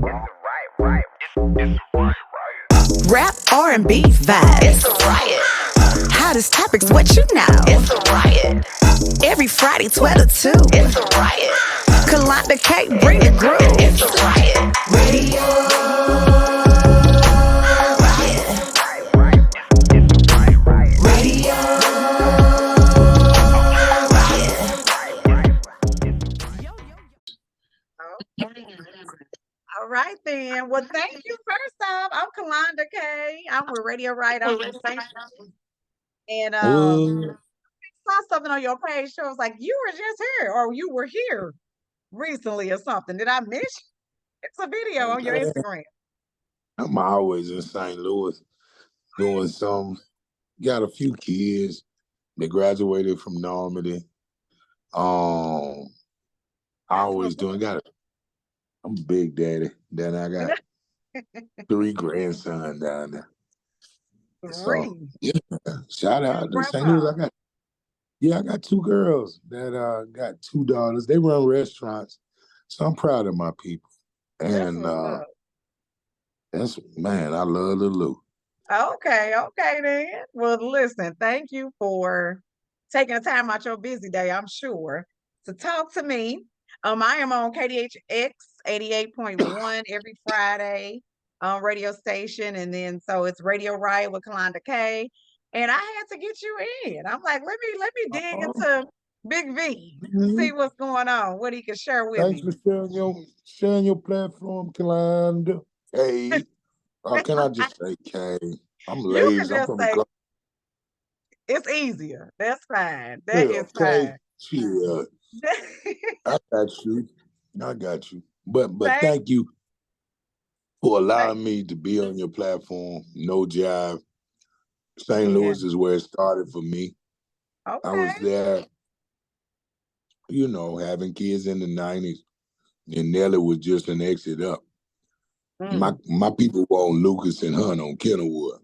Rap, R&B vibe. It's a riot. Hottest topics, what you know. It's a riot. Every Friday, 12 to 2. It's a riot. Kalanda K, bring the groove. It's a riot. Radio riot. Radio All right, then. Well, thank you. First off, I'm Kalanda K. I'm with Radio Right on from St. And saw something on your page. So I was like, you were just here, or you were here recently, or something. Did I miss you? It's a video on your Instagram. I'm always in St. Louis doing some. Got a few kids. They graduated from Normandy. I always doing. I'm a big daddy. Then I got 3 grandsons down there. So yeah, shout out to St. Louis. I got 2 girls that got 2 daughters. They run restaurants, so I'm proud of my people. And that's man, I love the Lou. Okay then. Well, listen, thank you for taking the time out your busy day, I'm sure, to talk to me. I am on KDHX 88.1 every Friday radio station, and then so it's Radio Riot with Kalanda K. And I had to get you in. I'm like, let me dig into Big V, see what's going on, what he can share with me. Thanks for sharing your platform, Kalanda. Hey, can I just say K? I'm lazy. You can just say it's easier. That's fine. That is fine. Chill. I got you. But thank you for allowing me to be on your platform. No jive. St. Louis is where it started for me. Okay. I was there, having kids in the 90s, and Nelly was just an exit up. My people were on Lucas and Hunt on Kenilworth.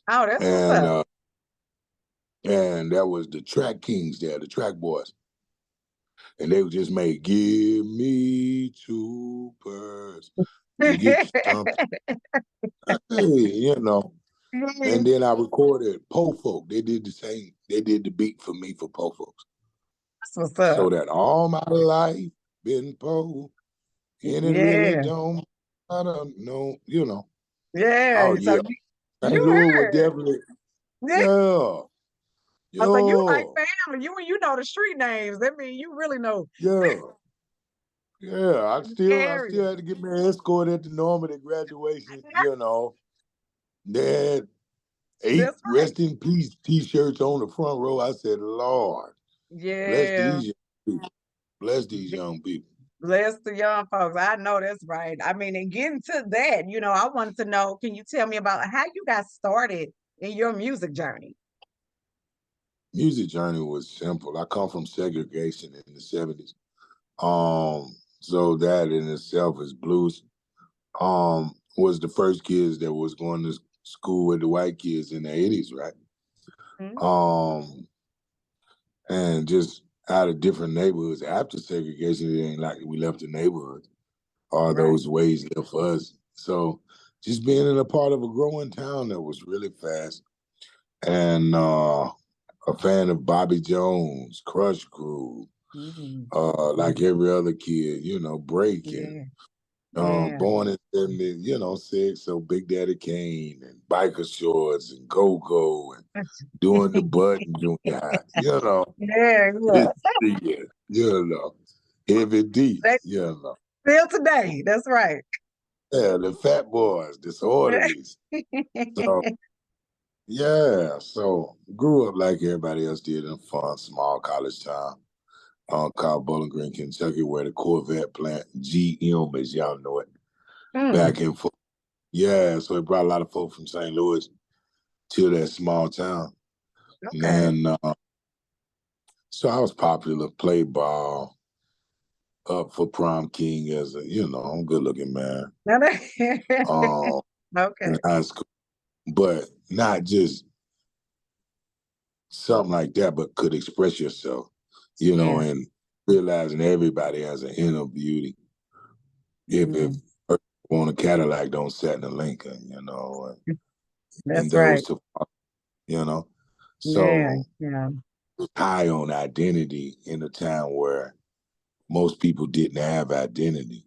Oh, that's what's up. And that was the track kings there, the track boys. And they just made "Give Me 2 Birds." You get something. Hey, And then I recorded Po Folk. They did the same. They did the beat for me for Po Folks. That's what's up. So that all my life been Po, and it really don't matter, Yeah. Oh yeah. St. Louis would definitely. Yeah. I was like, you like family. You know the street names. That mean you really know. Yeah. I still had to get my escort at the Normandy graduation, They had 8 rest in peace t-shirts on the front row. I said, Lord, bless these young people. Bless the young folks. I know that's right. I mean, and getting to that, I wanted to know, can you tell me about how you got started in your music journey? Music journey was simple. I come from segregation in the 70s. So that in itself is blues. Was the first kids that was going to school with the white kids in the 80s, right? And just out of different neighborhoods after segregation, it ain't like we left the neighborhood or those ways left for us. So just being in a part of a growing town that was really fast, and a fan of Bobby Jones, Crush Groove, like every other kid, breaking. Born in 70, 6, so Big Daddy Kane and biker shorts and go-go and doing the button junior heavy D, Still today, that's right. Yeah, the fat boys, disorderlies. So grew up like everybody else did in a fun, small college town called Bowling Green, Kentucky, where the Corvette plant, GM, as y'all know it, back and forth. Yeah, so it brought a lot of folks from St. Louis to that small town. And so I was popular, played ball, up for prom king as a, I'm a good-looking man. In high school. But not just something like that, but could express yourself, and realizing everybody has an inner beauty. If on a Cadillac don't sit in a Lincoln, you know, and That's those right. two, you know. Yeah, So yeah. high on identity in a time where most people didn't have identity.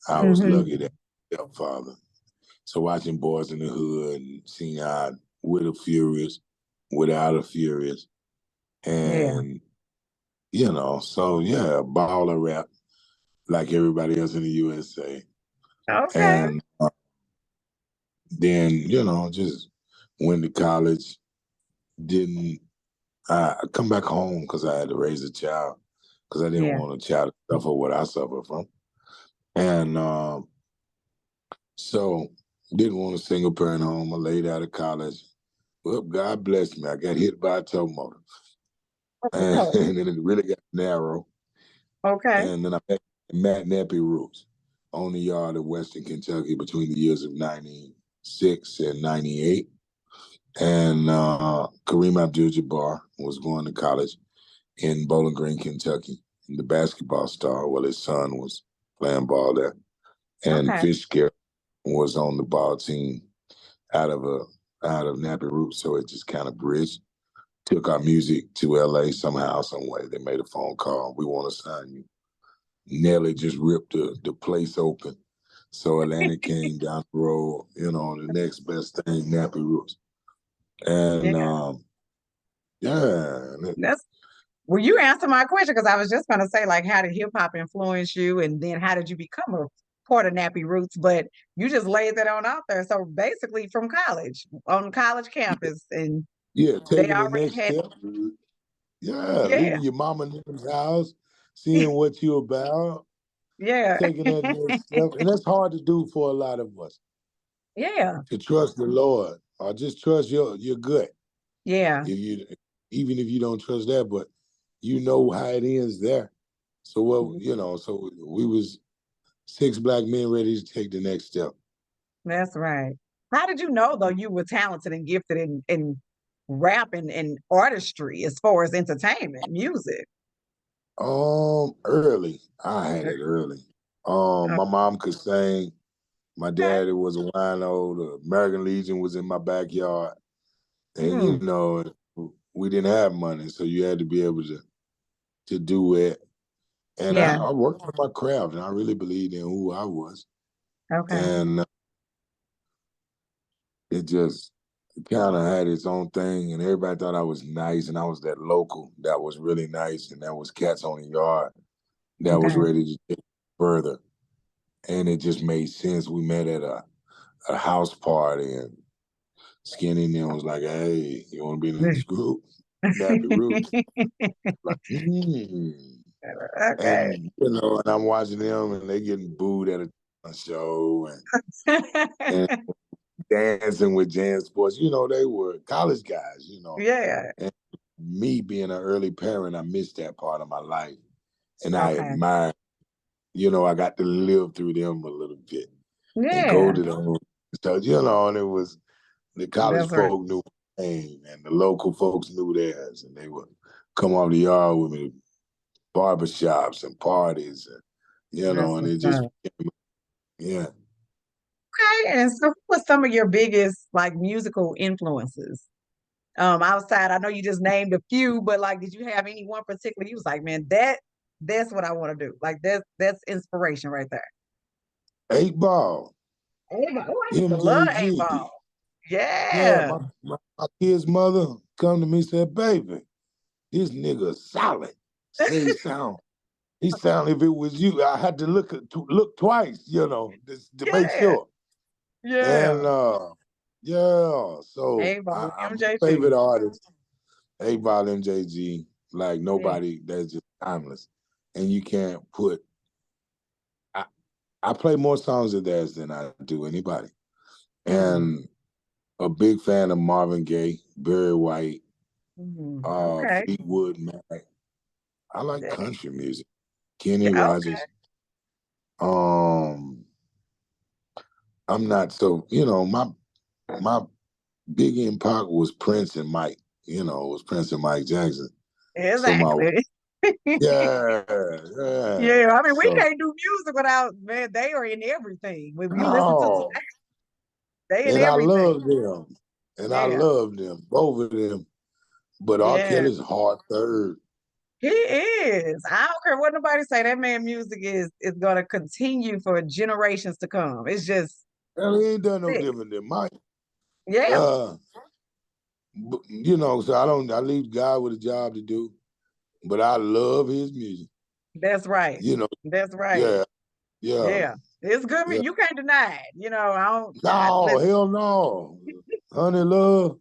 I was Mm-hmm. lucky to have a stepfather. So watching Boys in the Hood and seeing how with a Furious, without a Furious, Yeah. and you know, so yeah, baller rap like everybody else in the USA, Okay. and then you know just went to college. Didn't I come back home because I had to raise a child because I didn't Yeah. want a child to suffer what I suffer from, and so didn't want a single parent home. I laid out of college. Well, God bless me. I got hit by a tow motor. And, Oh, and then it really got narrow. okay. And then I met Nappy Roots on the yard of Western Kentucky between the years of 96 and 98. And Kareem Abdul-Jabbar was going to college in Bowling Green, Kentucky. And the basketball star, well, his son was playing ball there. And Okay. Fishkill was on the ball team out of Nappy Roots. So it just kind of bridged. Took our music to LA somehow, some way. They made a phone call. We want to sign you. Nelly just ripped the place open. So Atlantic came down the road, you know, the next best thing, Nappy Roots. And Yeah. yeah, and That's Well, you answered my question because I was just going to say, like, how did hip hop influence you? And then how did you become a part of Nappy Roots? But you just laid that on out there. So basically, from college, on college campus, and yeah, they taking the already next had, step. Yeah, yeah, leaving your mama and them's house, seeing what you about, yeah, taking that next step. And that's hard to do for a lot of us, yeah, to trust the Lord or just trust your gut. yeah. If you even if you don't trust that, but you know how it ends there. So what you know, so we was six black men ready to take the next step. That's right. How did you know, though, you were talented and gifted in rap and artistry as far as entertainment, music? Early. I had it early. My mom could sing. My Okay. dad was a wino. The American Legion was in my backyard. And you Mm, know, we didn't have money, so you had to be able to do it. And yeah. I worked on my craft, and I really believed in who I was. Okay. And it just kind of had its own thing, and everybody thought I was nice, and I was that local that was really nice, and that was cats on the yard that was Okay. ready to take it further. And it just made sense. We met at a house party, and Skinny and them was like, "Hey, you want to be in this group?" Nappy Roots. Like, Okay. and you know, and I'm watching them, and they getting booed at a show, and dancing with Jan Sports. You know, they were college guys, you know. Yeah. And me being an early parent, I missed that part of my life. And I Okay. admire, you know, I got to live through them a little bit and go Yeah. to them. So, you know, and it was the college That's right. folk knew my name and the local folks knew theirs. And they would come off the yard with me, barbershops and parties, and, you That's know, and what's it just, up. yeah. Okay. And so, who was some of your biggest like musical influences? Outside, I know you just named a few, but like, did you have any one particular? You was like, man, that's what I want to do. Like, that's inspiration right there. 8 Ball, A-Ball. Oh, I used to love MJG. A-Ball. Yeah, Yeah. my kid's mother come to me and said, "Baby, this nigga solid. Say he sound if it was you." I had to look twice, you know, to make Yeah. sure. Yeah. And yeah, so A-Ball, I'm my MJG. favorite artist, A-Ball MJG, like Yeah. nobody that's just timeless. And you can't put I, I play more songs of theirs than I do anybody. Mm, And a big fan of Marvin Gaye, Barry White, okay. Fleetwood Mac. I like Yeah. country music. Kenny Yeah. Okay. Rogers. Um, I'm not so, you know, my big impact was Prince and Mike. You know, it was Prince and Mike Jackson. So my Exactly. Yeah, yeah. Yeah, I mean, we So can't do music without, man, they are in everything. When you listen to no, today, they in and I everything. love them, Yeah, both of them. But R. yeah. Kelly's hard third. He is. I don't care what nobody say. That man music is gonna continue for generations to come. It's just Hell, he ain't done no sick. different than Mike. Yeah, Uh, you know, so I leave God with a job to do, but I love his music. that's right. You know, That's right. yeah, yeah, Yeah. It's good. yeah. You can't deny it. I don't No, listen. hell no. Honey Love.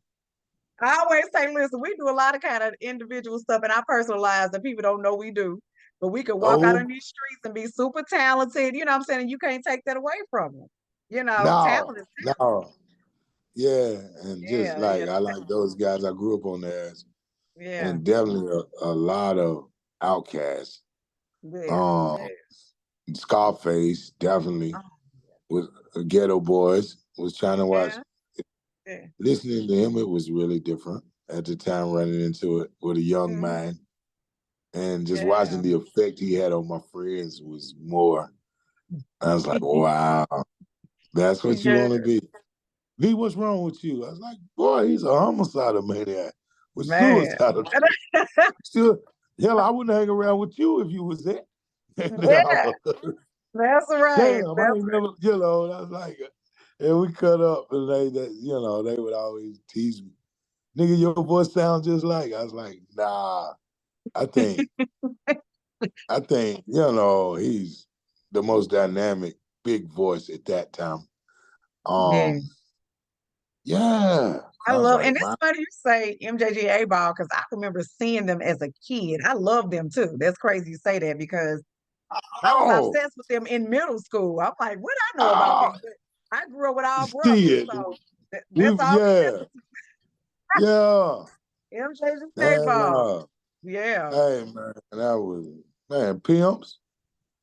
I always say, listen, we do a lot of kind of individual stuff in our personal lives that people don't know we do. But we can walk out Oh, on these streets and be super talented. You know what I'm saying? And you can't take that away from them. no, Talent is talent. no. Yeah, and just Yeah, like yeah, I like those guys, I grew up on theirs, yeah, and definitely a lot of outcasts. yeah, Um, yeah. Scarface definitely Oh, was Ghetto Boys was trying to watch. yeah, yeah. Listening to him, it was really different at the time. Running into it with a young Mhm. mind, and just watching Yeah. the effect he had on my friends was more. I was like, wow, that's what you Yeah. want to be. V, what's wrong with you? I was like, boy, he's a homicidal maniac with Man. suicidal. Still, hell, I wouldn't hang around with you if you was there. Yeah, that's right. Damn, I That's ain't never, I was like, and we cut up, and they would always tease me. Nigga, your voice sounds just like. I was like, nah. I think, he's the most dynamic, big voice at that time. yeah. Yeah. I I was love, like, and it's wow. funny you say MJGA ball because I remember seeing them as a kid. I love them too. That's crazy you say that because I was Oh, obsessed with them in middle school. I'm like, what I know about oh, them? But I grew up with all brothers, shit. so that's all we Yeah, listened yeah. to. MJGA And ball. Yeah. hey man, that was pimps,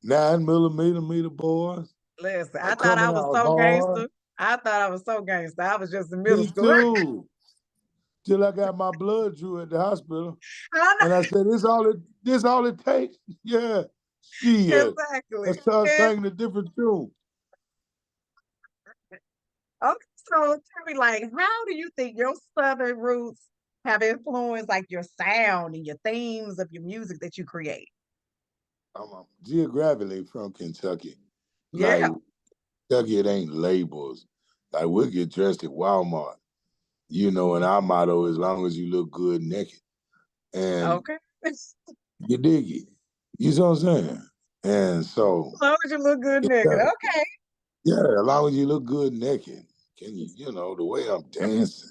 9 millimeter meter boys, Listen, I thought I coming was out so hard. gangster. I thought I was so gangster. I was just in middle Me school. too. Till I got my blood drew at the hospital. I know. And I said, this all it takes? Yeah. Shit. I Exactly. started Yeah. singing a different tune. Okay, so tell me, like, how do you think your Southern roots have influenced, like, your sound and your themes of your music that you create? I'm geographically from Kentucky. Like, Yeah. Kentucky, it ain't labels. Like, we'll get dressed at Walmart, and our motto is, as long as you look good naked. And Okay. you dig it. You see what I'm saying? And so, As long as you look good naked. yeah, Okay. yeah, as long as you look good naked, can the way I'm dancing,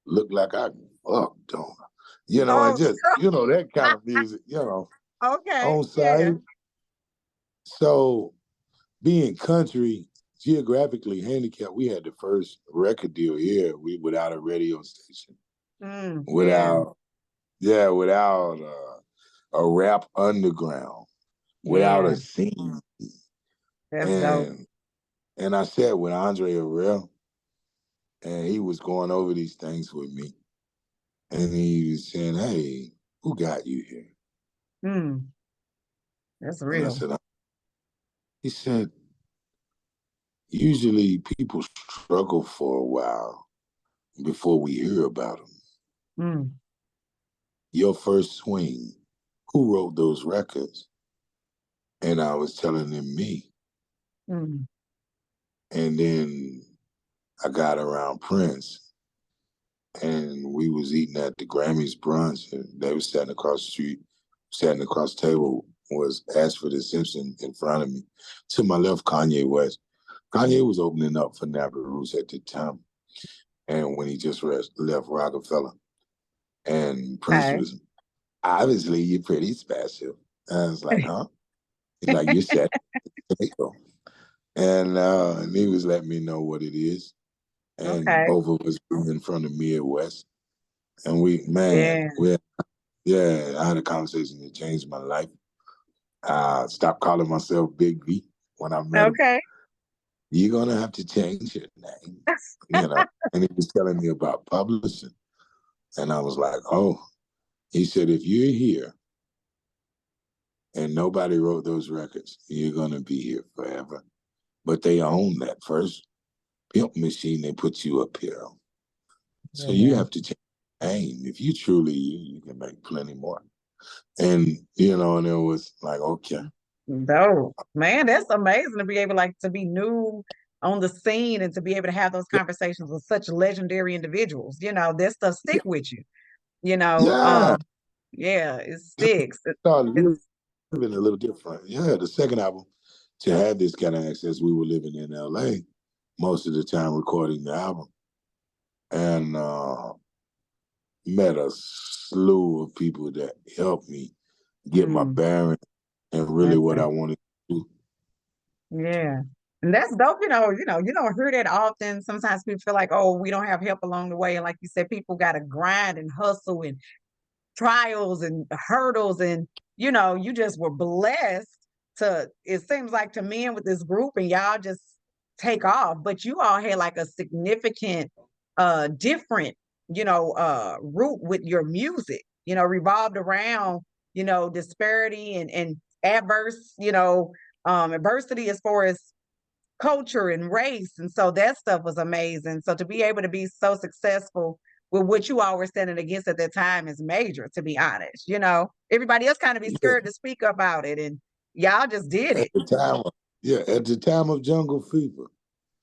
look like I can fuck, don't I? And Oh, just, that kind of music, okay. on Yeah. site. So being country, geographically handicapped, we had the first record deal here. Without a radio station, Yeah. without, without a rap underground, without Yeah. a scene. That's dope. And I sat with Andre Harrell, and he was going over these things with me. And he was saying, hey, who got you here? Mm, that's And I real. said, he said, usually people struggle for a while before we hear about them. Mm, Your first swing, who wrote those records? And I was telling him me. mm, And then I got around Prince, and we was eating at the Grammys brunch, and they was sitting across the street, sitting across the table was Ashford and Simpson in front of me. To my left, Kanye West. Kanye was opening up for Nappy Roots at the time, and when he just left Rockefeller, and Prince okay. was, obviously you're pretty special. And I was like, huh? He's like, you're set. And he was letting me know what it is. And Okay. both of us were in front of Midwest. And Yeah. I had a conversation that changed my life. I stopped calling myself Big V when I met him. Okay. You're going to have to change your name. And he was telling me about publishing. And I was like, oh, he said, if you're here and nobody wrote those records. You're gonna be here forever. But they own that first pimp machine. They put you up here. So you Yeah. have to aim. If you truly you can make plenty more. And and it was like, okay. No, man, that's amazing to be able to be new on the scene and to be able to have those conversations with such legendary individuals. That stuff stick with you. You know, Yeah. yeah, it sticks. Started It's living a little different. Yeah, the second album, to have this kind of access, we were living in LA most of the time recording the album. And met a slew of people that helped me get my bearings and really what I wanted to do. Yeah. And that's dope. You don't hear that often. Sometimes people feel like, oh, we don't have help along the way. And like you said, people got to grind and hustle and trials and hurdles. And, you just were blessed it seems like to me and with this group and y'all just take off. But you all had like a significant, different, route with your music, revolved around, disparity and adverse, adversity as far as culture and race. And so that stuff was amazing. So to be able to be so successful with what you all were standing against at that time is major, to be honest. Everybody else kind of be Yeah. scared to speak about it. And y'all just did At it. the time, at the time of Jungle Fever,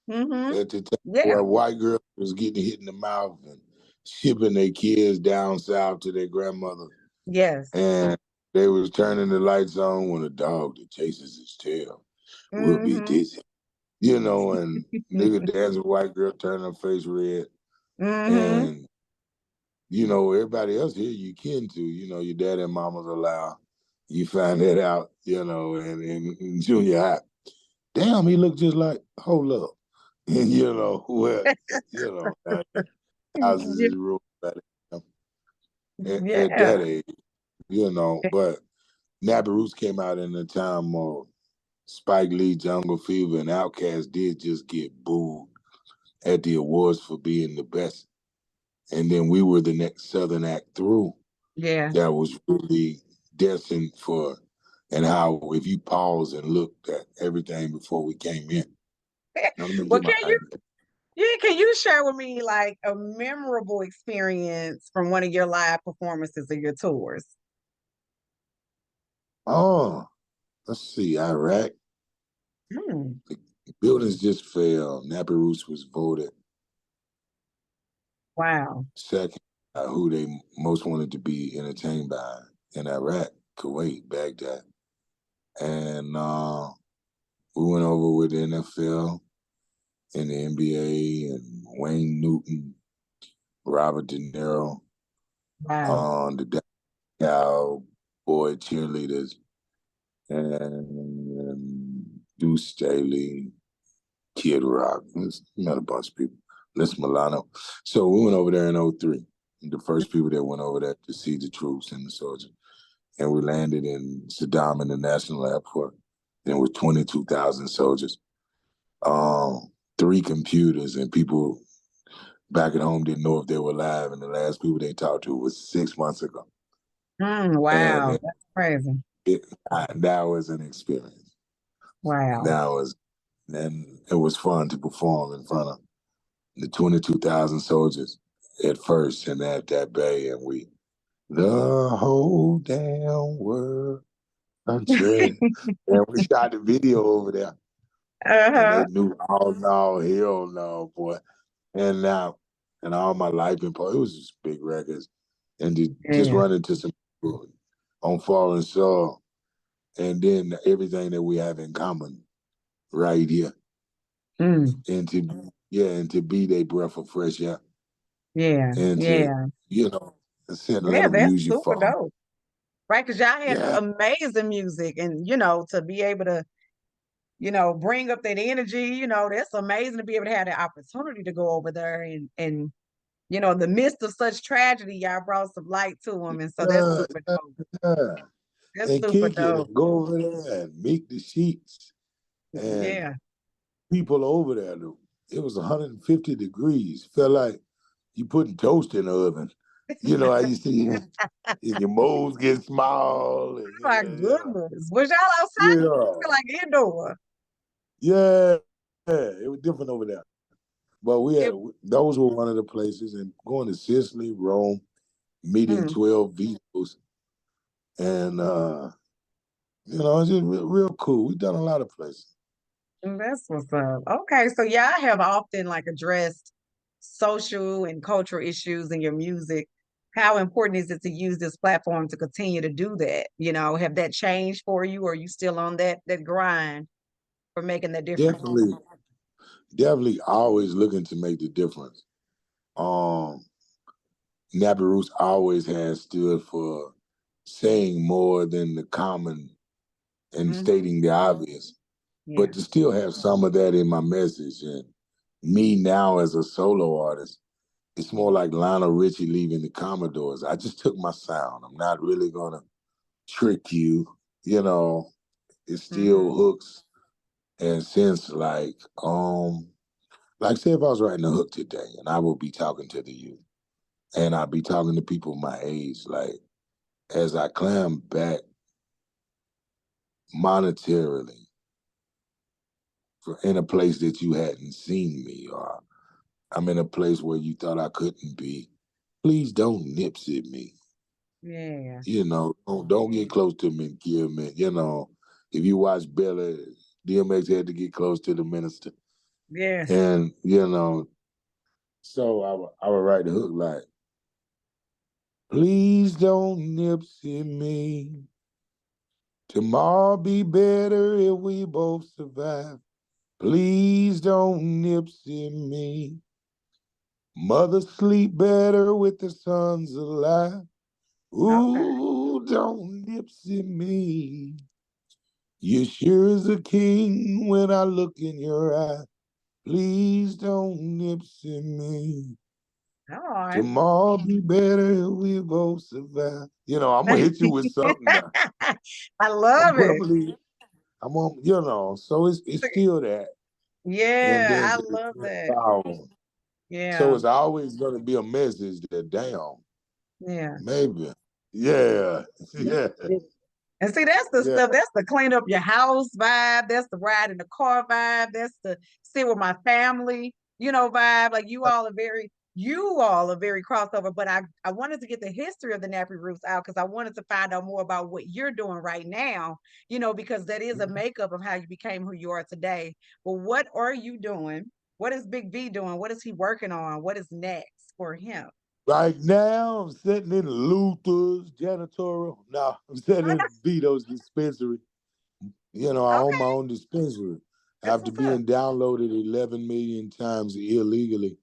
at the time Yeah. where white girls was getting hit in the mouth and shipping their kids down south to their grandmother. Yes. And they was turning the lights on when a dog that chases his tail will be dizzy. And nigga dancing white girl turning her face red. And, everybody else here you kin to, your dad and mama's allowed. You find that out, in junior high. Damn, he looked just like, hold up. And, houses is real bad at Yeah. that age, but Nappy Roots came out in the time of Spike Lee, Jungle Fever, and Outkast did just get booed at the awards for being the best. And then we were the next Southern act through. Yeah. That was really destined for, and how if you pause and looked at everything before we came in. Now, let me Well, get my can you share with me like a memorable experience from one of your live performances of your tours? Oh, let's see, Iraq. The buildings just fell. Nappy Roots was voted Wow. second who they most wanted to be entertained by in Iraq, Kuwait, Baghdad. And we went over with the NFL and the NBA and Wayne Newton, Robert De Niro, Wow. the Cowboy cheerleaders, and Deuce Staley, Kid Rock. Met a bunch of people. Les Milano. So we went over there in '03. The first people that went over there to see the troops and the soldiers. And we landed in Saddam International Airport. And it was 22,000 soldiers. 3 computers, and people back at home didn't know if they were alive. And the last people they talked to was 6 months ago. Wow. And That's crazy. that was an experience. Wow. And it was fun to perform in front of the 22,000 soldiers at first and at that bay. And the whole damn world, country. And we shot the video over there. And they knew, oh no, hell no, boy. And now, and all my life it was just big records. And to just Yeah. run into some people on foreign soil, and then everything that we have in common right here. And to be their breath of fresh air. Yeah. And to, Yeah. let Yeah, them that's use you super for them. dope. Right. Because y'all had Yeah. amazing music and, to be able to, bring up that energy, that's amazing to be able to have the opportunity to go over there and in the midst of such tragedy, y'all brought some light to them. And so that's Yeah, super dope. yeah. That's And super kick it dope. and go over there and meet the sheets. And Yeah. people over there, it was 150 degrees. Felt like you putting toast in the oven. You know how you see your moles get small, and My goodness. Was y'all outside or yeah, like indoor? yeah, yeah. It was different over there. But we had It, those were one of the places, and going to Sicily, Rome, meeting mm, 12 vetoes, and it's just real cool. We've done a lot of places. that's what's up. Okay, so y'all have often like addressed social and cultural issues in your music. How important is it to use this platform to continue to do that? Have that changed for you, or are you still on that grind for making the difference? Definitely, definitely always looking to make the difference. Um, Nappy Roots always has stood for saying more than the common and Hmm. stating the obvious, but Yeah. to still have some of that in my message. And me now as a solo artist, it's more like Lionel Richie leaving the Commodores. I just took my sound. I'm not really gonna trick you. You know, it still Hmm. hooks. And since like say if I was writing a hook today and I will be talking to the youth and I'll be talking to people my age, like as I climb back monetarily in a place that you hadn't seen me, or I'm in a place where you thought I couldn't be, please don't nipsey me. Yeah. Don't get close to me and kill me. If you watch Bella, DMX had to get close to the minister. Yeah. And, so I would write the hook like, please don't nipsey me. Tomorrow be better if we both survive. Please don't nipsey me. Mother sleep better with the sons alive. Okay. Ooh, don't nipsey me. You sure is a king when I look in your eye. Please don't nipsey me. All right. Tomorrow be better if we both survive. I'm gonna hit you with something now. I I'm love gonna it. put I'm on, so it's still that. And Yeah, then I to the love third that. power. So Yeah. it's always gonna be a message that damn, Yeah. maybe. Yeah. Yeah. And see, that's the Yeah. stuff. That's the clean up your house vibe. That's the ride in the car vibe. That's the sit with my family, vibe. Like you all are very crossover. But I wanted to get the history of the Nappy Roots out because I wanted to find out more about what you're doing right now, because that is a makeup of how you became who you are today. Well, what are you doing? What is Big V doing? What is he working on? What is next for him? Right now, I'm sitting in Luther's janitorial. No, I'm sitting Oh, in Vito's dispensary. I own my okay, own dispensary. that's After what's up. being downloaded 11 million times illegally,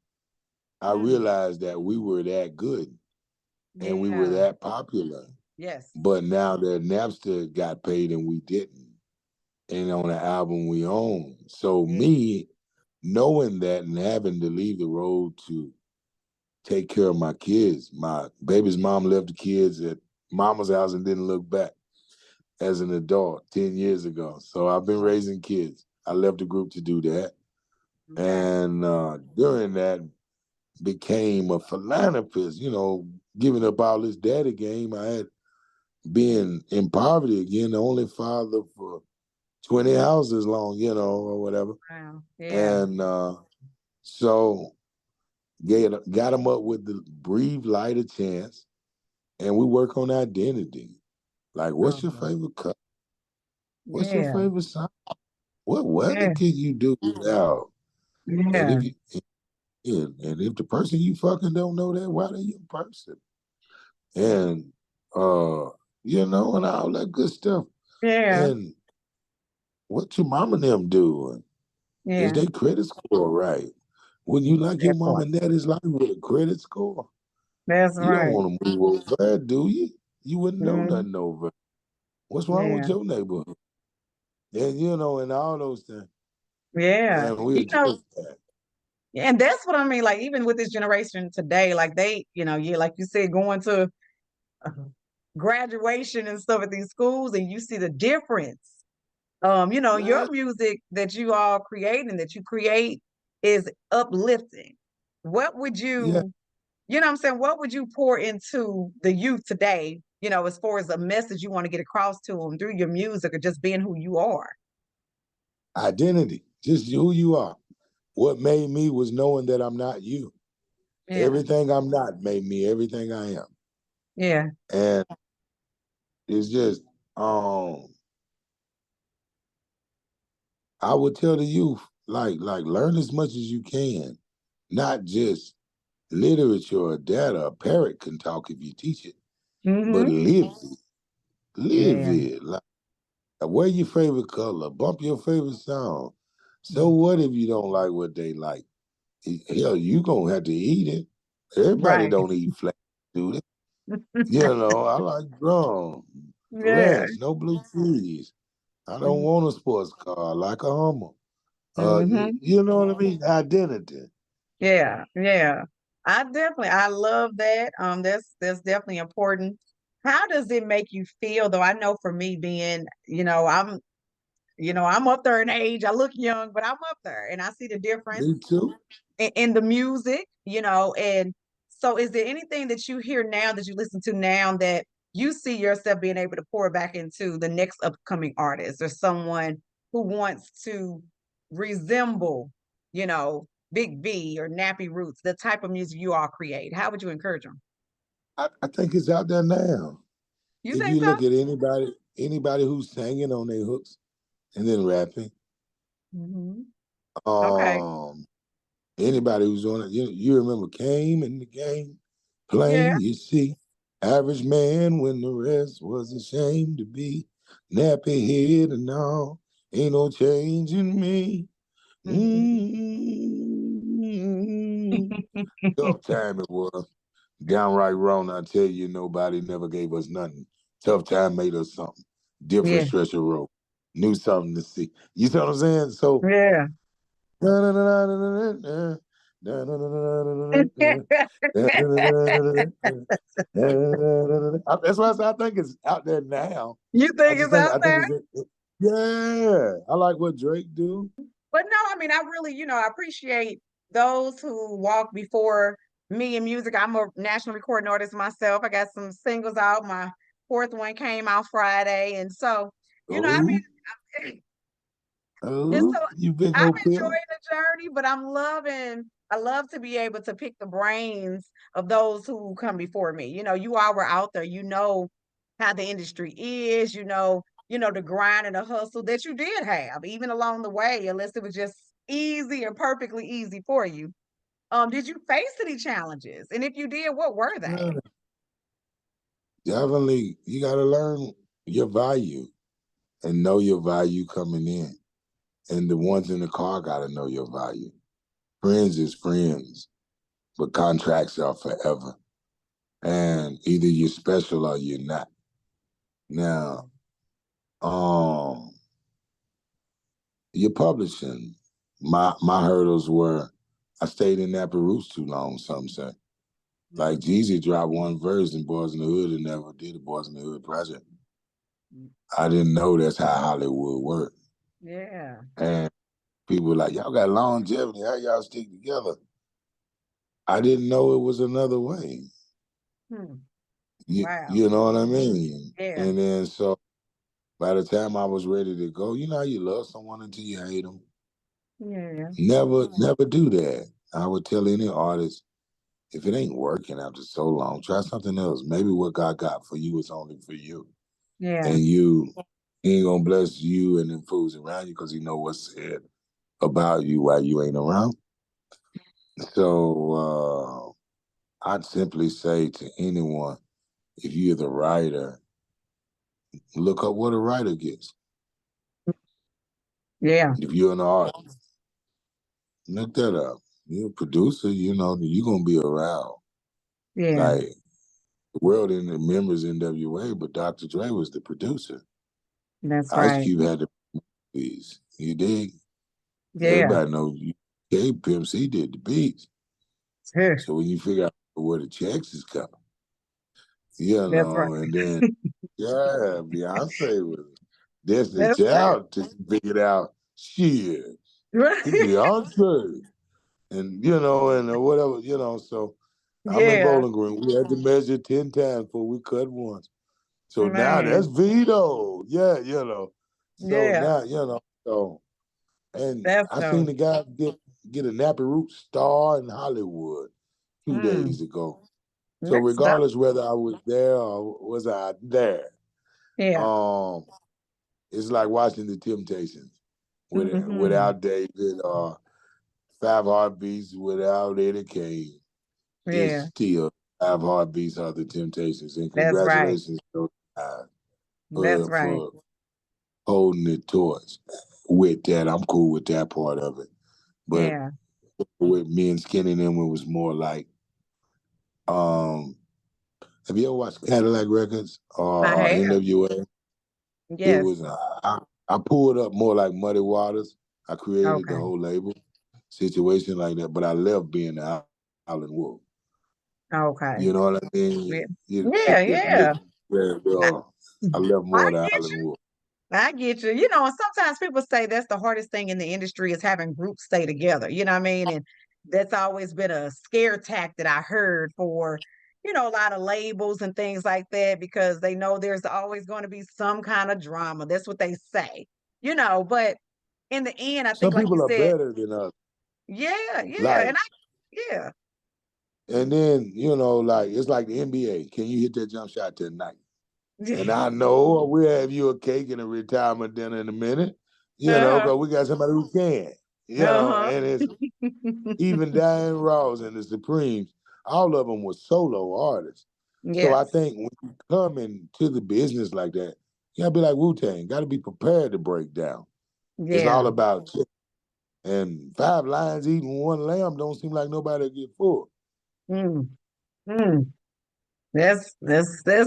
I Mm, realized that we were that good and we were yeah. that popular. Yes. But now that Napster got paid and we didn't, and on the album we own. So Yeah. me knowing that and having to leave the road to take care of my kids. My baby's mom left the kids at mama's house and didn't look back as an adult 10 years ago. So I've been Oh, raising kids. I left the group to do that. okay. And during that, became a philanthropist, giving up all this daddy game. I had been in poverty again, the only father for 20 houses long, or whatever. Wow. Yeah. And so got him up with the breathe light a chance, and we work on identity. Like, what's your Oh, favorite color? What's your yeah. favorite song? What weather Yeah. can you do without? And Yeah. if you and if the person you fucking don't know that, why they your person? And and all that good stuff. Yeah. And what your mom and them doing? Is Yeah. they credit score right? Wouldn't you like your That mom part. and daddy's life with a credit score? That's You don't right. want to move over there, do you? You wouldn't know Mhm. nothing over. What's wrong with Yeah. your neighborhood? And and all those things. Yeah. And we address that. And that's what I mean. Like, even with this generation today, like yeah, like you said, going to uh, graduation and stuff at these schools, and you see the difference. Your Yeah, music that you all create and that you create is uplifting. What would yeah. you You know what I'm saying? What would you pour into the youth today, as far as a message you want to get across to them through your music or just being who you are? Identity, just who you are. What made me was knowing that I'm not you. Yeah. Everything I'm not made me everything I am. Yeah. And it's just, I would tell the youth, like learn as much as you can, not just literature or data. A parrot can talk if you teach it, but Mm-hmm. live it. Live Yeah. it. Like, wear your favorite color, bump your favorite song. So what if you don't like what they like? Hell, you gonna have to eat it. Everybody Right. don't eat flat, do they? I like drum, Yeah. ranch, no blue cheese. I don't Mm-hmm. want a sports car, I like a Hummer. Mm-hmm. You know what I mean? Identity. Yeah. Yeah. I love that. That's definitely important. How does it make you feel though? I know for me being, I'm up there in age. I look young, but I'm up there and I see the difference Me too. in the music, and so is there anything that you hear now that you listen to now that you see yourself being able to pour back into the next upcoming artist or someone who wants to resemble, Big V or Nappy Roots, the type of music you all create? How would you encourage them? I think it's out there now. You If think you so? look at anybody who's singing on their hooks and then rapping, Hmm. Okay. um, anybody who's on it, you remember Came in the Game, Yeah. plain you see, average man when the rest was ashamed to be, nappy head and all, ain't no change in me. Hmm. Mm-hmm. Tough time it was. Downright wrong, I tell you, nobody never gave us nothing. Tough time made us something. Different Yeah. stretch of road. Knew something to see. You see what I'm saying? So Yeah. that's why I think it's out there now. You think it's out I think there? it's yeah. I like what Drake do. But no, I mean, I really, I appreciate those who walk before me in music. I'm a national recording artist myself. I got some singles out. My fourth one came out Friday. And so, I Oh, mean, and so you big I'm old pill. enjoying the journey, but I love to be able to pick the brains of those who come before me. You all were out there, how the industry is, the grind and the hustle that you did have, even along the way, unless it was just easy and perfectly easy for you. Did you face any challenges? And if you did, what were they? Yeah, definitely, you got to learn your value and know your value coming in. And the ones in the car got to know your value. Friends is friends, but contracts are forever. And either you're special or you're not. Now, um, you're publishing. My hurdles were I stayed in Nappy Roots too long, some say. Like Jeezy dropped one verse in Boys in the Hood and never did a Boys in the Hood project. I didn't know that's how Hollywood worked. Yeah. And people were like, y'all got longevity. How y'all stick together? I didn't know it was another way. Hmm. Wow. You know what I mean? Yeah. And then so by the time I was ready to go, you know how you love someone until you hate them? Yeah. Never do that. I would tell any artist, if it ain't working after so long, try something else. Maybe what God got for you is only for you. Yeah. And he ain't gonna bless you and them fools around you because he know what's said about you while you ain't around. So I'd simply say to anyone, if you're the writer, look up what a writer gets. Yeah. If you're an artist, look that up. You're a producer, you're gonna be around. Yeah. Like the world in the members NWA, but Dr. Dre was the producer. That's Ice right. Cube had the beats. You dig? Yeah. Everybody knows K Pimp C did the beats. Huh. So when you figure out where the checks is coming, That's right. and then Beyonce was Destiny's That's right. Child to figure out shit. Right. It's Beyonce. And and whatever, so I'm in Yeah. Bowling Green. We had to measure 10 times before we cut once. So now that's Man. Vito. Yeah, So Yeah. now, so and That's I seen dope. the guy get a Nappy Roots star in Hollywood 2 days Mm. ago. So That's dope. regardless whether I was there or was I there, Yeah. um, it's like watching the Temptations Hmm. without David or Five Heartbeats without Eddie Kane. It's Yeah. still Five Heartbeats are the Temptations. And That's right. congratulations to those guys That's right. for holding the torch with that. I'm cool with that part of it. But Yeah. with me and Skinny and them, it was more like, um, have you ever watched Cadillac Records I or have. NWA? It Yes. was I pulled up more like Muddy Waters. I created the Okay. whole label situation like that, but I left being the Island Wolf. Okay. You know what I Yeah. mean? Yeah. Yeah. I, I left more I of the get Island you. Wolf. I get you. You know, and sometimes people say that's the hardest thing in the industry is having groups stay together. You know what I mean? And that's always been a scare tactic I heard for, a lot of labels and things like that because they know there's always going to be some kind of drama. That's what they say. But in the end, I think Some like you people are said, better than others. yeah, yeah. Like, And yeah. and then, like it's like the NBA. Can you hit that jump shot tonight? And I know we'll have you a cake and a retirement dinner in a minute, Uh-huh. because we got somebody who can, Uh-huh. and it's even Diane Ross and the Supremes, all of them were solo artists. So I Yes. think when you come into the business like that, you gotta be like Wu-Tang, gotta be prepared to break down. It's all Yeah. about chicken. And 5 lions eating one lamb don't seem like nobody get full. Mm. Mm. That's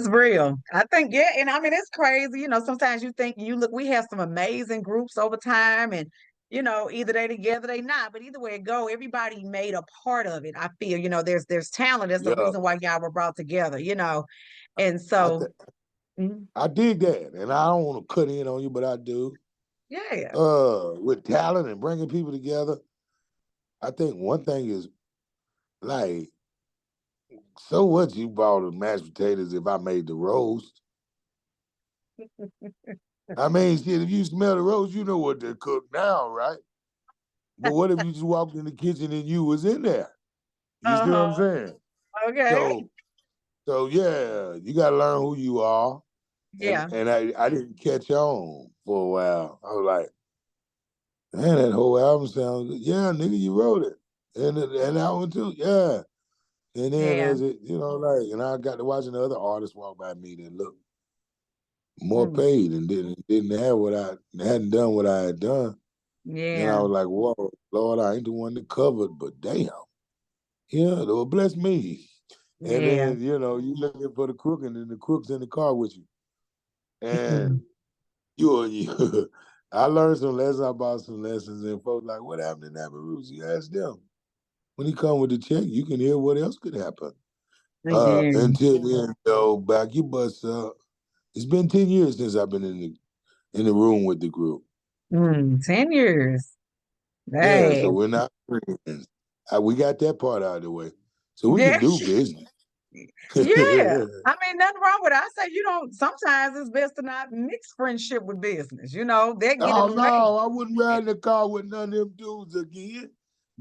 real. I think, yeah, and I mean it's crazy. Sometimes you think we have some amazing groups over time, and either they together, they not. But either way it go, everybody made a part of it. I feel, there's talent. There's a Yeah. reason why y'all were brought together. And I so, th- mhm, I dig that. And I don't want to cut in on you, but I do. yeah, With talent and bringing people together, I think one thing is like, so what you bought the mashed potatoes if I made the roast? I mean, shit, if you smell the roast, you know what to cook now, right? But what if you just walked in the kitchen and you was in there? You see what uh-huh, I'm saying? okay, So, so yeah, you got to learn who you are. And yeah, and I didn't catch on for a while. I was like, man, that whole album sounds good. Yeah, nigga, you wrote it, and that one too. Yeah. And then yeah, as it, and I got to watching the other artists walk by me that looked more mm, paid and didn't have what I hadn't done what I had done. Then I yeah, was like, whoa, Lord, I ain't the one that covered, but damn, Lord bless me. And yeah, then, you looking for the crook and then the crook's in the car with you. mm, And you I learned some lessons, I bought some lessons, and folks like, what happened in Nappy Roots? You ask them. When he come with the check, you can hear what else could happen. yeah, Until then, though, back your butts up. It's been 10 years since I've been in the room with the group. 10 years. Yeah, so Hey, we're not friends. We got that part out of the way. So we yeah. can do business. Yeah. I mean, nothing wrong with it. I say you don't, sometimes it's best to not mix friendship with business. They get in Oh the no, I wouldn't way. ride in the car with none of them dudes again.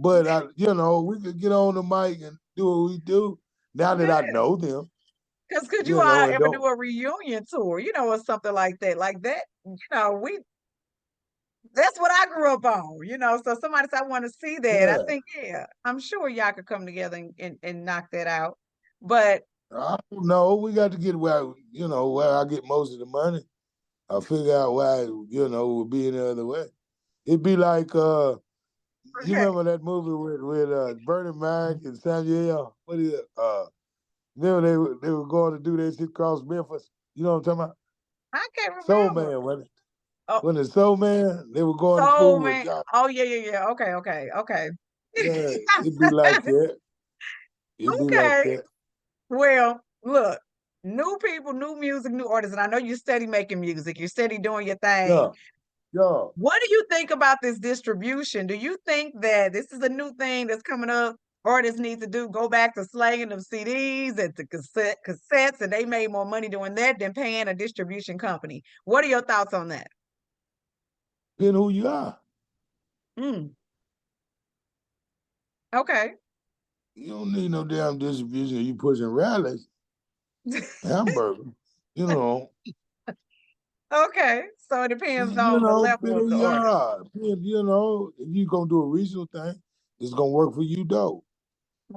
But we could get on the mic and do what we do. Now that I Yeah. know them, Because could you all and ever do don't a reunion tour, or something like that? Like that, that's what I grew up on. So somebody said, I want to see that. I yeah. think, yeah, I'm sure y'all could come together and knock that out. But, I don't know. We got to get where I get most of the money. I figure out why, it would be any other way. It'd be like you okay, remember that movie with Bernie Mac and Samuel? What is it? Remember they were going to do that shit across Memphis. You know what I'm talking about? I can't Soul remember. Man, wasn't it? Oh, When the Soul Man, they were going to Soul food with Man. God. Oh, yeah, yeah, yeah. Okay, okay, okay. Yeah, it'd be like that. It'd be like Okay. that. Well, look, new people, new music, new artists. And I know you steady making music, you're steady doing your thing. Yeah, yeah. What do you think about this distribution? Do you think that this is a new thing that's coming up? artists need to do, go back to slanging them CDs and the cassettes, and they made more money doing that than paying a distribution company. What are your thoughts on that? Depending who you are. Mm. Okay. You don't need no damn distribution. You pushing rallies, hamburger. You know. Okay. So it depends You on the know, level depending of who the you artist. are. You know, if you gonna do a regional thing, it's gonna work for you though.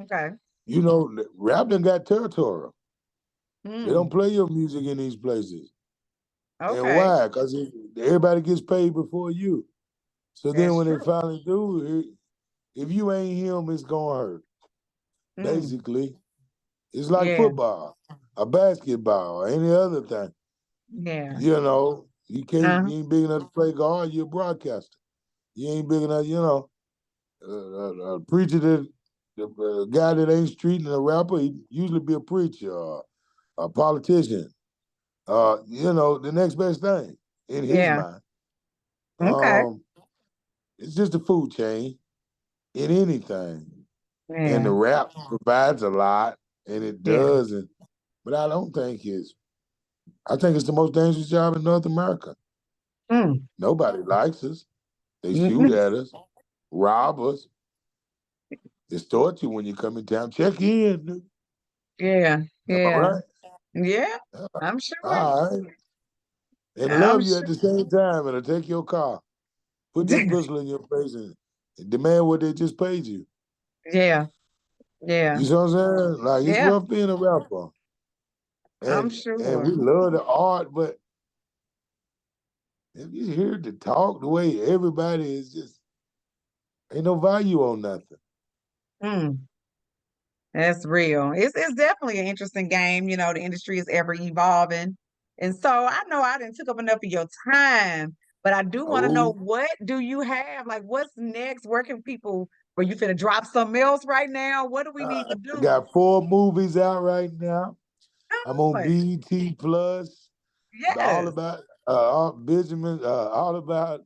Okay. You know, rap done got territorial. They don't Mm. play your music in these places. And Okay. why? Because everybody gets paid before you. So then That's when they true. finally do, if you ain't him, it's gonna hurt. Mm. Basically, it's like Yeah. football, a basketball, or any other thing. Yeah. You know, Uh-huh. you ain't big enough to play guard. You're a broadcaster. You ain't big enough. You know, a preacher the guy that ain't street and a rapper, he usually be a preacher or a politician. You know, the next best thing in his Yeah. mind. Okay. Um, it's just a food chain in anything. And the Yeah. rap provides a lot, and it Yeah. does. But I don't think it's. I think it's the most dangerous job in North America. Mm. Nobody likes us. They shoot Mm-mm. at us, rob us, extort you when you come in town. Check in. Yeah. All Yeah. right. Yeah. I'm sure. All right. And I'm love you at sure. the same time, and take your car, put that pistol in your face, and demand what they just paid you. Yeah. Yeah. You see what I'm saying? Like it's Yeah. rough being a rapper, I'm and we sure. love the art, but if you hear the talk, the way everybody is just ain't no value on nothing. Mm. That's real. It's definitely an interesting game. You know, the industry is ever evolving. And so I know I didn't took up enough of your time, but I do want to know, Oh, what do you have? Like, what's next? Where can people, were you finna drop something else right now? What do we need to I do? got 4 movies out right now. I'm on Oh, BET Plus, all yes. about Benjamin, all about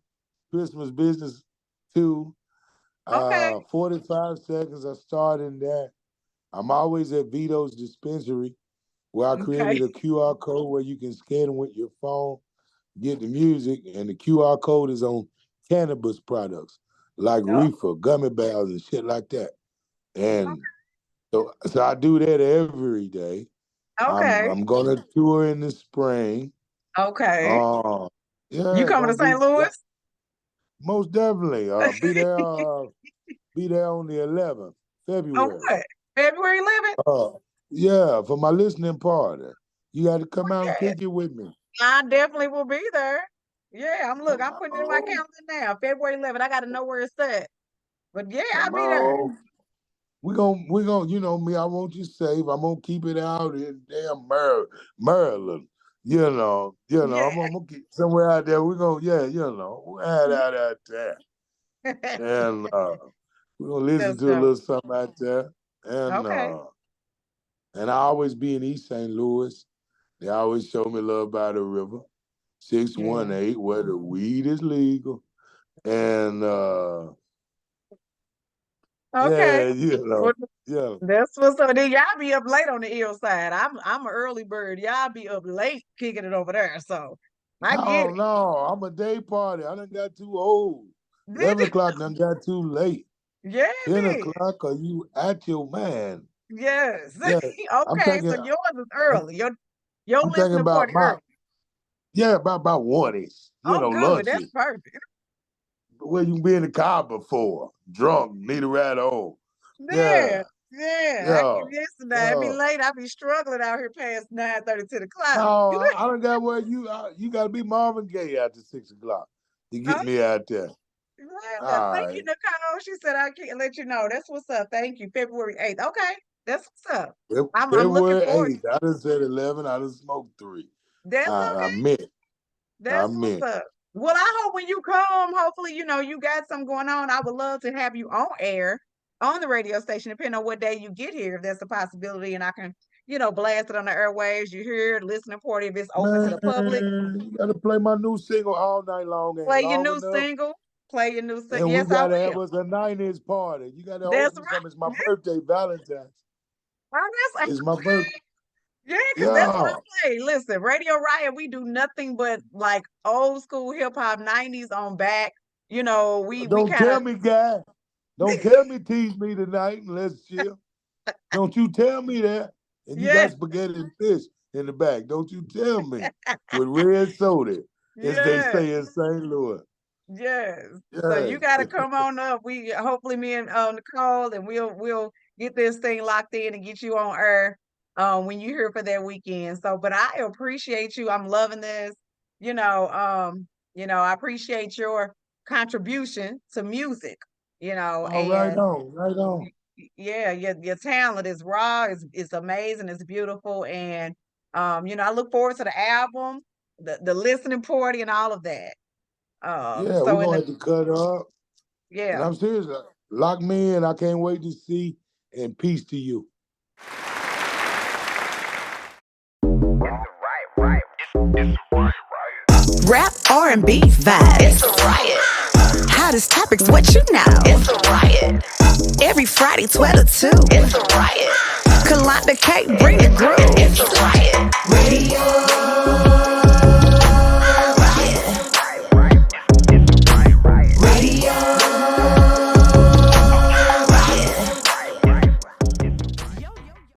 Christmas business too. Okay. 45 seconds. I started in that. I'm always at Vito's Dispensary, where I Okay. created a QR code where you can scan it with your phone, get the music, and the QR code is on cannabis products like Oh, reefer, gummy bears, and shit like that. And so I do that every day. okay. I'm gonna tour in the spring. Okay. Uh, You yeah, coming to gonna St. do Louis? most definitely. Be there on the 11th, Oh, February. what? February 11th? Uh, yeah, for my listening party. You got to come out and Yeah. kick it with me. I definitely will be there. Yeah, I'm putting it in my Oh, calendar now. February 11th. I gotta know where it's at. But yeah, I'll come be there. on. We gonna, you know me, I want you safe. I'm gonna keep it out in damn Maryland. Yeah. I'm gonna keep somewhere out there. We're gonna, yeah, we'll head out there. And we're gonna listen That's to a dope. little something out there. And Okay. uh and I always be in East St. Louis. They always show me love by the river. Yeah. 618, where the weed is legal. And Okay. yeah, Well, yeah. that's what's up. Then y'all be up late on the ill side. I'm an early bird. Y'all be up late kicking it over there. So I get No, it. no, I'm a day party. I done got too old. Did 11 you? o'clock done got too late. Yeah, 10 it did. o'clock, are you at your man? Yes. Yeah, I'm Okay, so thinking, yours is I'm, early. Your I'm thinking listening party about early. about one-ish, Oh, good. That's lunches. perfect. Where you can be in the car before, drunk, need a ride home. Yeah, Yeah, yeah. I yeah, can listen now. It be yeah. late. I be struggling out here past 9:30 to the clock. No, I don't got where you got to be Marvin Gaye after 6 o'clock to get Oh, me out there. well, All thank you, right. Nicole. She said I can't let you know. That's what's up. Thank you. February 8th. Okay, that's what's up. I'm looking February forward. 8th. I done said 11. I done smoked 3. That's I okay. meant. I That's what's meant. up. Well, I hope when you come, hopefully, you got something going on. I would love to have you on air on the radio station, depending on what day you get here, if that's a possibility, and I can, blast it on the airwaves. You hear listening party if it's open to the public. Man, you got to play my new single all night long. Ain't Play your long new enough. single. Play your new song. And we Yes, I gotta have will. us a 90s party. You gotta hold That's me right. something. It's my birthday, Valentine's. Oh, that's It's my birthday. yeah, because that's what Yeah. I play. Listen, Radio Riot, we do nothing but like old school hip hop, 90s on back. You know, we Don't kind tell of me, guy. Don't tell me tease me tonight and let's chill. Don't you tell me that. And you got yeah, spaghetti and fish in the back. Don't you tell me. With red soda, as they yeah. say in St. Louis. Yes. So Yeah. you got to come on up. We hopefully me and Nicole, and we'll get this thing locked in and get you on air when you're here for that weekend. So, but I appreciate you. I'm loving this. You know, I appreciate your contribution to music. Oh, right And on, right on. yeah, your talent is raw. It's amazing. It's beautiful, and I look forward to the album, the listening party, and all of that. Yeah, we're So in gonna the have to cut up. And yeah. I'm serious. Lock me in. I can't wait to see. And peace to you. Rap, R&B, vibe. It's a riot. Hottest topics, what you know. It's a riot. Every Friday, 12 to 2. It's a riot. Kalanda K, bring the groove.